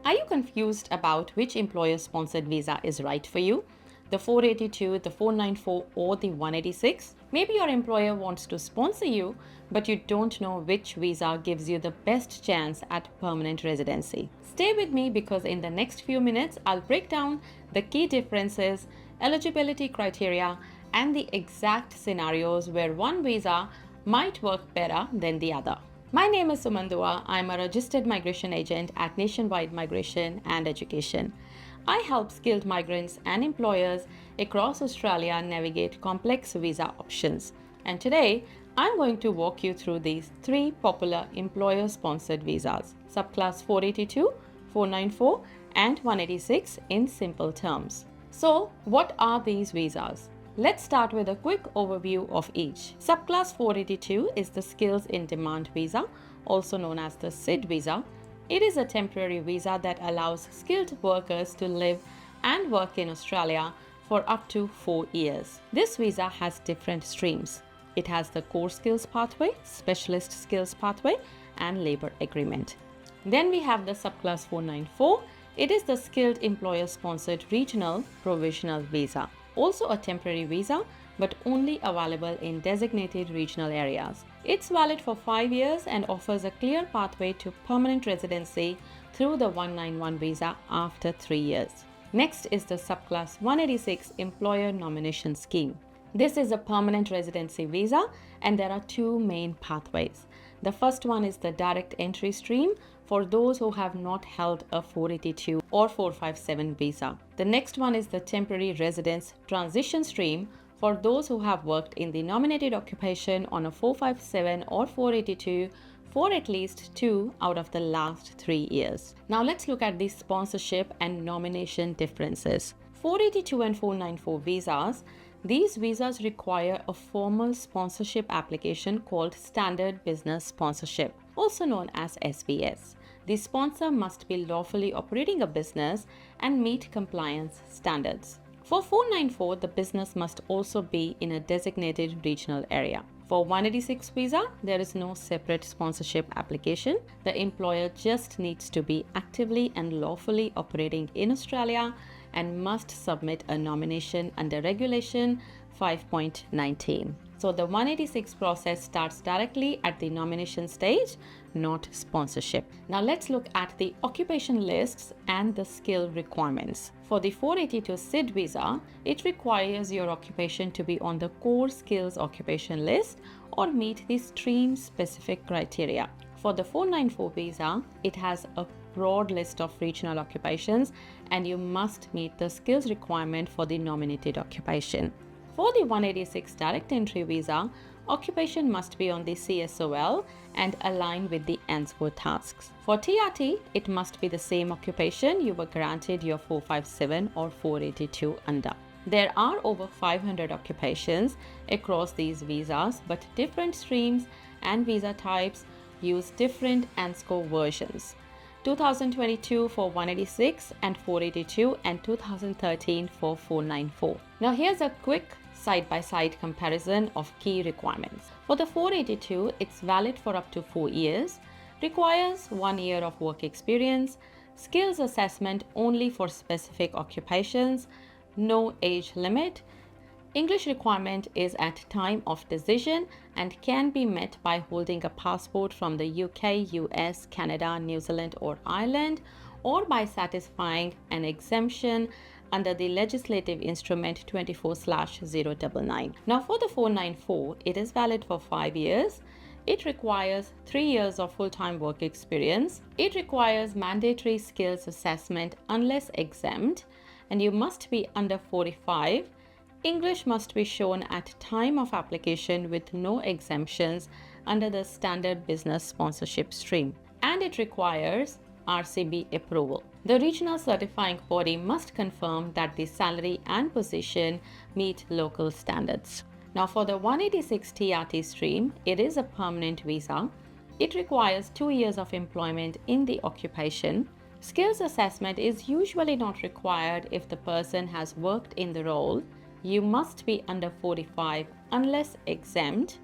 Are you confused about which employer-sponsored visa is right for you? The 482, the 494 or the 186? Maybe your employer wants to sponsor you, but you don't know which visa gives you the best chance at permanent residency. Stay with me because in the next few minutes, I'll break down the key differences, eligibility criteria, and the exact scenarios where one visa might work better than the other. My name is Suman Dua. I'm a registered migration agent at Nationwide Migration and Education. I help skilled migrants and employers across Australia navigate complex visa options. And today, I'm going to walk you through these three popular employer-sponsored visas, Subclass 482, 494, and 186 in simple terms. So, what are these visas? Let's start with a quick overview of each. Subclass 482 is the Skills in Demand visa, also known as the SID visa. It is a temporary visa that allows skilled workers to live and work in Australia for up to 4 years. This visa has different streams. It has the core skills pathway, specialist skills pathway, and labor agreement. Then we have the Subclass 494. It is the Skilled Employer-Sponsored Regional Provisional Visa. Also a temporary visa, but only available in designated regional areas. It's valid for 5 years and offers a clear pathway to permanent residency through the 191 visa after 3 years. Next is the Subclass 186 Employer Nomination Scheme. This is a permanent residency visa and there are two main pathways. The first one is the direct entry stream for those who have not held a 482 or 457 visa. The next one is the temporary residence transition stream for those who have worked in the nominated occupation on a 457 or 482 for at least 2 out of the last 3 years. Now let's look at the sponsorship and nomination differences. 482 and 494 visas. These visas require a formal sponsorship application called Standard Business Sponsorship, also known as SBS. The sponsor must be lawfully operating a business and meet compliance standards. For 494, the business must also be in a designated regional area. For 186 visa, there is no separate sponsorship application. The employer just needs to be actively and lawfully operating in Australia and must submit a nomination under Regulation 5.19. So the 186 process starts directly at the nomination stage, not sponsorship. Now let's look at the occupation lists and the skill requirements. For the 482 SID visa, it requires your occupation to be on the core skills occupation list or meet the stream specific criteria. For the 494 visa, it has a broad list of regional occupations and you must meet the skills requirement for the nominated occupation. For the 186 direct entry visa, occupation must be on the CSOL and align with the ANZWO tasks. For TRT, it must be the same occupation you were granted your 457 or 482 under. There are over 500 occupations across these visas, but different streams and visa types use different ANZCO versions. 2022 for 186 and 482 and 2013 for 494. Now here's a quick side-by-side comparison of key requirements. For the 482, it's valid for up to 4 years, requires 1 year of work experience, skills assessment only for specific occupations, no age limit. English requirement is at time of decision and can be met by holding a passport from the UK, US, Canada, New Zealand or Ireland, or by satisfying an exemption under the legislative instrument 24/099. Now for the 494, it is valid for 5 years. It requires 3 years of full-time work experience. It requires mandatory skills assessment unless exempt, and you must be under 45. English must be shown at time of application with no exemptions under the Standard Business Sponsorship stream, and it requires RCB approval. The regional certifying body must confirm that the salary and position meet local standards. Now for the 186 TRT stream, it is a permanent visa. It requires 2 years of employment in the occupation. Skills assessment is usually not required if the person has worked in the role. You must be under 45 unless exempt.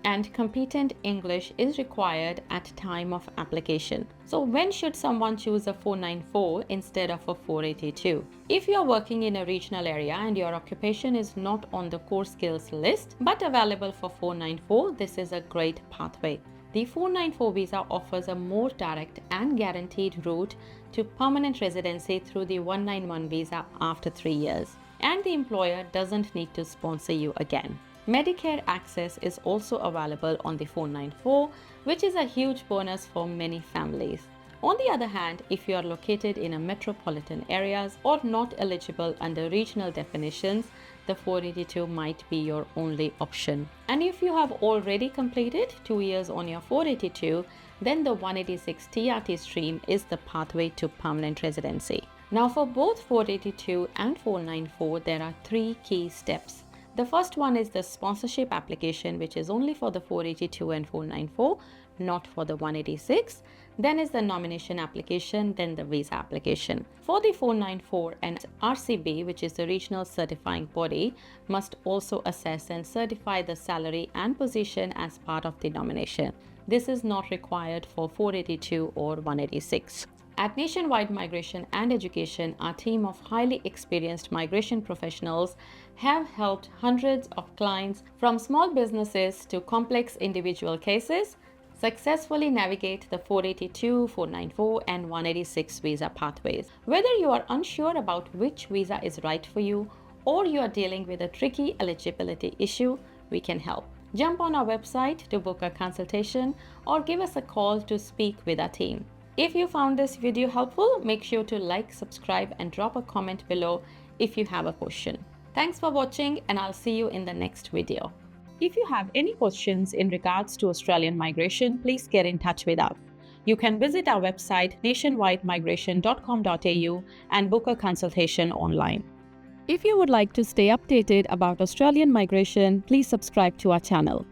and competent English is required at time of application. So when should someone choose a 494 instead of a 482? If you are working in a regional area and your occupation is not on the core skills list but available for 494, this is a great pathway. The 494 visa offers a more direct and guaranteed route to permanent residency through the 191 visa after 3 years, and the employer doesn't need to sponsor you again. Medicare access is also available on the 494, which is a huge bonus for many families. On the other hand, if you are located in a metropolitan areas or not eligible under regional definitions, the 482 might be your only option. And if you have already completed 2 years on your 482, then the 186 TRT stream is the pathway to permanent residency. Now for both 482 and 494, there are 3 key steps. The first one is the sponsorship application, which is only for the 482 and 494, not for the 186. Then is the nomination application, then the visa application. For the 494 and RCB, which is the regional certifying body, must also assess and certify the salary and position as part of the nomination. This is not required for 482 or 186. At Nationwide Migration and Education, our team of highly experienced migration professionals have helped hundreds of clients from small businesses to complex individual cases successfully navigate the 482, 494 and 186 visa pathways. Whether you are unsure about which visa is right for you or you are dealing with a tricky eligibility issue, we can help. Jump on our website to book a consultation or give us a call to speak with our team. If you found this video helpful, make sure to like, subscribe and drop a comment below if you have a question. Thanks for watching, and I'll see you in the next video. If you have any questions in regards to Australian migration, please get in touch with us. You can visit our website nationwidemigration.com.au and book a consultation online. If you would like to stay updated about Australian migration, please subscribe to our channel.